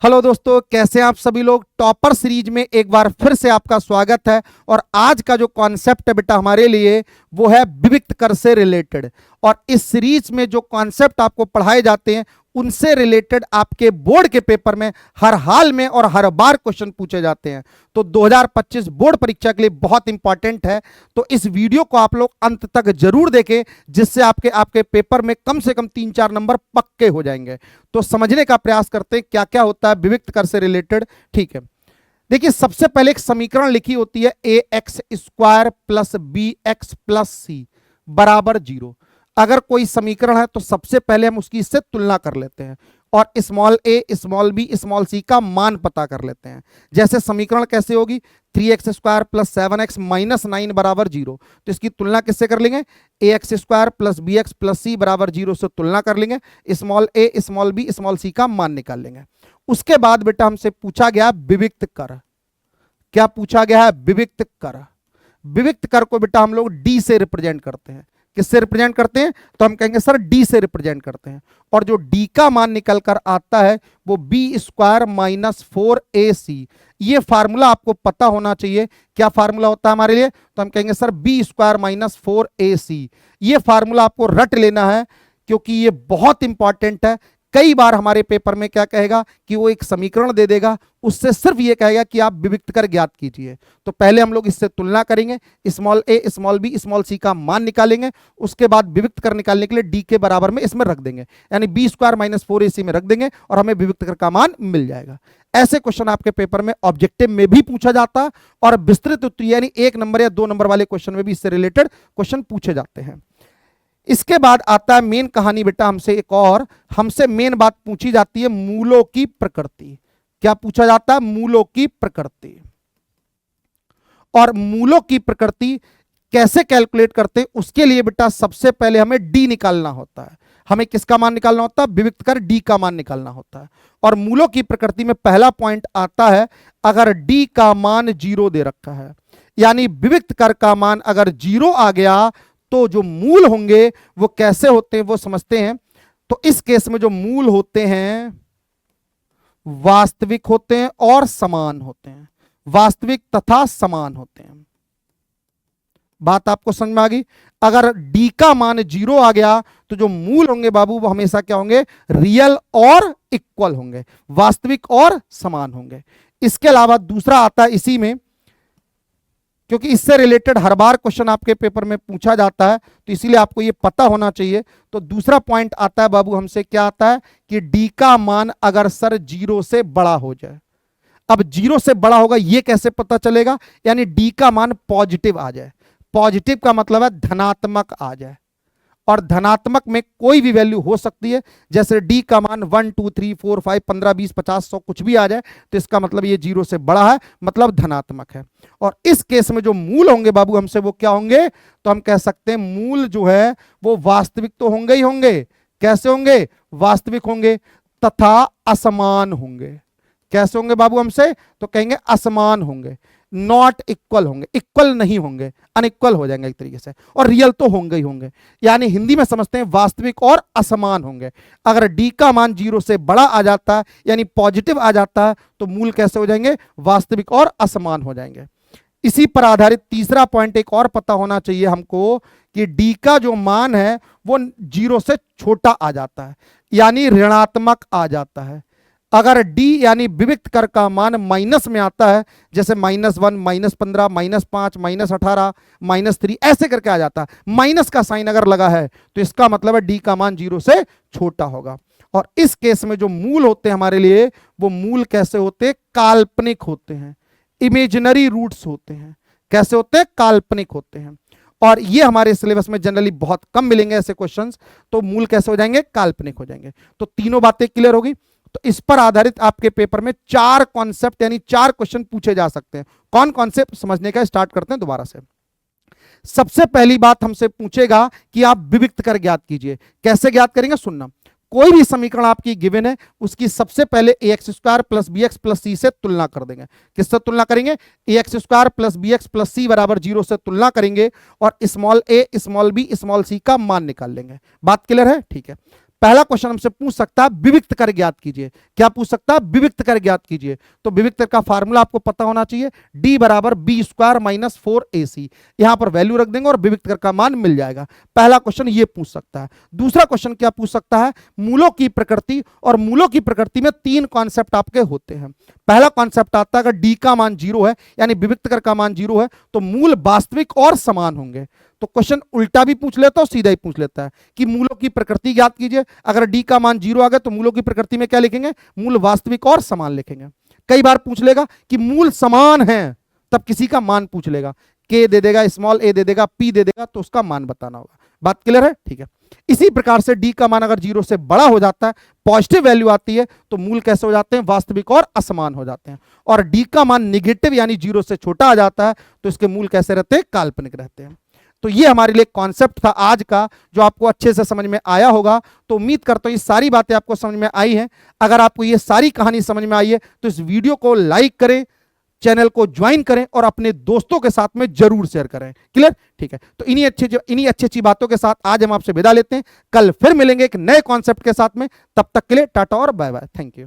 Hello दोस्तों, कैसे हैं आप सभी लोग। टॉपर सीरीज में एक बार फिर से आपका स्वागत है। और आज का जो कॉन्सेप्ट है बेटा हमारे लिए वो है विविक्त कर से रिलेटेड। और इस सीरीज में जो कॉन्सेप्ट आपको पढ़ाए जाते हैं उनसे रिलेटेड आपके बोर्ड के पेपर में हर हाल में और हर बार क्वेश्चन पूछे जाते हैं। तो 2025 बोर्ड परीक्षा के लिए बहुत इंपॉर्टेंट है। तो इस वीडियो को आप लोग अंत तक जरूर देखें, जिससे आपके आपके पेपर में कम से कम 3-4 नंबर पक्के हो जाएंगे। तो समझने का प्रयास करते हैं क्या क्या होता है विविक्त कर से रिलेटेड। ठीक है, देखिए सबसे पहले एक समीकरण लिखी होती है a x square plus b x plus c बराबर 0। अगर कोई समीकरण है तो सबसे पहले हम उसकी इससे तुलना कर लेते हैं और small a small b small c का मान पता कर लेते हैं। जैसे समीकरण कैसे होगी, 3x square plus 7x minus 9 बराबर 0। तो इसकी तुलना किससे कर लेंगे, a x square plus b x plus c बराबर 0 से तुलना कर लेंगे। Small a small b small c का मान निकाल लेंगे। उसके बाद बेटा हमसे पूछा गया विविक्त कर। क्या पूछा गया है, विविक्त कर। विविक्त कर को बेटा हम लोग डी से रिप्रेजेंट करते हैं। किससे रिप्रेजेंट करते हैं, तो हम कहेंगे सर डी से रिप्रेजेंट करते हैं। और जो डी का मान निकल कर आता है वो बी स्क्वायर माइनस 4ac। ये फार्मूला आपको पता होना चाहिए। क्या फार्मूला होता है हमारे लिए, तो हम कहेंगे sir B square minus 4ac। ये फार्मूला आपको रट लेना है क्योंकि ये बहुत इंपॉर्टेंट है। कई बार हमारे पेपर में क्या कहेगा कि वो एक समीकरण दे देगा, उससे सिर्फ ये कहेगा कि आप विविक्त कर ज्ञात कीजिए। तो पहले हम लोग इससे तुलना करेंगे, small a small b small c का मान निकालेंगे। उसके बाद विविक्त कर निकालने के लिए डी के बराबर में इसमें रख देंगे, यानी बी स्क्वायर माइनस 4ac में रख देंगे और हमें विविक्त कर का मान मिल जाएगा। ऐसे क्वेश्चन आपके पेपर में ऑब्जेक्टिव में भी पूछा जाता है और विस्तृत उत्तरीय यानी 1 नंबर या 2 नंबर वाले क्वेश्चन में भी इससे रिलेटेड क्वेश्चन पूछे जाते हैं। इसके बाद आता है मेन कहानी बेटा। हमसे मेन बात पूछी जाती है मूलों की प्रकृति। क्या पूछा जाता है, मूलों की प्रकृति। और मूलों की प्रकृति कैसे कैलकुलेट करते हैं, उसके लिए बेटा सबसे पहले हमें डी निकालना होता है। हमें किसका मान निकालना होता है, विविक्त कर डी का मान निकालना होता है। और मूलों की प्रकृति में पहला पॉइंट आता है, अगर डी का मान 0 दे रखा है, यानी विविक्त कर का मान अगर 0 आ गया तो जो मूल होंगे वो कैसे होते हैं वो समझते हैं। तो इस केस में जो मूल होते हैं वास्तविक होते हैं और समान होते हैं। वास्तविक तथा समान होते हैं। बात आपको समझ में आ गई। अगर डी का मान 0 आ गया तो जो मूल होंगे बाबू वो हमेशा क्या होंगे, रियल और इक्वल होंगे, वास्तविक और समान होंगे। इसके अलावा दूसरा आता है इसी में, क्योंकि इससे रिलेटेड हर बार क्वेश्चन आपके पेपर में पूछा जाता है तो इसीलिए आपको ये पता होना चाहिए। तो दूसरा पॉइंट आता है बाबू हमसे, क्या आता है कि डी का मान अगर सर 0 से बड़ा हो जाए। अब 0 से बड़ा होगा ये कैसे पता चलेगा, यानी डी का मान पॉजिटिव आ जाए। पॉजिटिव का मतलब है धनात्मक आ जाए, और धनात्मक में कोई भी वैल्यू हो सकती है। जैसे डी का मान 1 2 3 4 5 15 20 50 100 कुछ भी आ जाए तो इसका मतलब ये 0 से बड़ा है, मतलब धनात्मक है। और इस केस में जो मूल होंगे बाबू हमसे वो क्या होंगे, तो हम कह सकते हैं मूल जो है वो वास्तविक तो होंगे ही होंगे। कैसे होंगे, वास्तविक होंगे तथा असमान होंगे। कैसे होंगे बाबू हमसे, तो कहेंगे असमान होंगे, नॉट इक्वल होंगे, इक्वल नहीं होंगे, अनइक्वल हो जाएंगे एक तरीके से। और रियल तो होंगे ही होंगे, यानी हिंदी में समझते हैं वास्तविक और असमान होंगे। अगर डी का मान 0 से बड़ा आ जाता है यानी पॉजिटिव आ जाता है तो मूल कैसे हो जाएंगे, वास्तविक और असमान हो जाएंगे। इसी पर आधारित तीसरा पॉइंट एक और पता होना चाहिए हमको कि डी का जो मान है वो 0 से छोटा आ जाता है, यानी ऋणात्मक आ जाता है। अगर डी यानी विविक्त कर का मान माइनस में आता है, जैसे -1 -15 -5 -18 -3 ऐसे करके आ जाता है, माइनस का साइन अगर लगा है तो इसका मतलब है डी का मान 0 से छोटा होगा। और इस केस में जो मूल होते हैं हमारे लिए वो मूल कैसे होते हैं, काल्पनिक होते हैं, इमेजिनरी रूट्स होते हैं। कैसे होते हैं, काल्पनिक होते हैं। और ये हमारे सिलेबस में जनरली बहुत कम मिलेंगे ऐसे क्वेश्चंस। तो मूल कैसे हो जाएंगे, काल्पनिक हो जाएंगे। तो तीनों बातें क्लियर होगी। तो इस पर आधारित आपके पेपर में 4 कॉन्सेप्ट यानी 4 क्वेश्चन पूछे जा सकते हैं। कौन कॉन्सेप्ट समझने का स्टार्ट करते हैं दोबारा से। सबसे पहली बात हमसे पूछेगा कि आप विविक्त कर ज्ञात कीजिए। कैसे ज्ञात करेंगे, सुनना। कोई भी समीकरण आपकी गिवन है उसकी सबसे पहले a x square plus b x plus c से तुलना कर देंगे। किससे तुलना करेंगे, a x square plus b x plus c बराबर 0 से तुलना करेंगे और small a small b small c का मान निकाल लेंगे। बात क्लियर है, ठीक है। पहला क्वेश्चन हमसे पूछ सकता है विविक्त कर ज्ञात कीजिए। क्या पूछ सकता है? विविक्त कर ज्ञात कीजिए। तो विविक्त का फार्मूला आपको पता होना चाहिए, d बराबर बी स्क्वायर माइनस 4ac। यहां पर वैल्यू रख देंगे और विविक्त कर का मान मिल जाएगा। पहला क्वेश्चन ये पूछ सकता है। दूसरा क्वेश्चन क्या पूछ सकता है? मूलों की प्रकृति, और मूलों की प्रकृति में 3 कॉन्सेप्ट आपके होते हैं। पहला कॉन्सेप्ट आता है अगर d का मान 0 है, यानी विविक्त कर का मान 0 है, तो मूल वास्तविक और समान होंगे। तो क्वेश्चन उल्टा भी पूछ लेता है और सीधा ही पूछ लेता है कि मूलों की प्रकृति ज्ञात कीजिए। अगर d का मान 0 आ गया तो मूलों की प्रकृति में क्या लिखेंगे? मूल वास्तविक और समान लिखेंगे। कई बार पूछ लेगा कि मूल समान हैं, तब किसी का मान पूछ लेगा, k दे देगा, स्मॉल a दे देगा, p दे देगा, तो उसका मान बताना होगा। बात क्लियर है? ठीक है। इसी प्रकार से d का मान अगर 0 से बड़ा हो जाता है, पॉजिटिव वैल्यू आती है, तो मूल कैसे हो जाते हैं? वास्तविक और असमान हो जाते हैं। और d का मान निगेटिव यानी 0 से छोटा आ जाता है, तो इसके मूल कैसे रहते हैं? काल्पनिक रहते हैं। तो ये हमारे लिए कॉन्सेप्ट था आज का, जो आपको अच्छे से समझ में आया होगा। तो उम्मीद करता हूं ये सारी बातें आपको समझ में आई हैं। अगर आपको ये सारी कहानी समझ में आई है तो इस वीडियो को लाइक करें, चैनल को ज्वाइन करें और अपने दोस्तों के साथ में जरूर शेयर करें। क्लियर? ठीक है। तो इन्हीं अच्छी बातों के साथ आज हम आपसे विदा लेते हैं। कल फिर मिलेंगे एक नए कॉन्सेप्ट के साथ में। तब तक के लिए टाटा और बाय बाय। Thank you.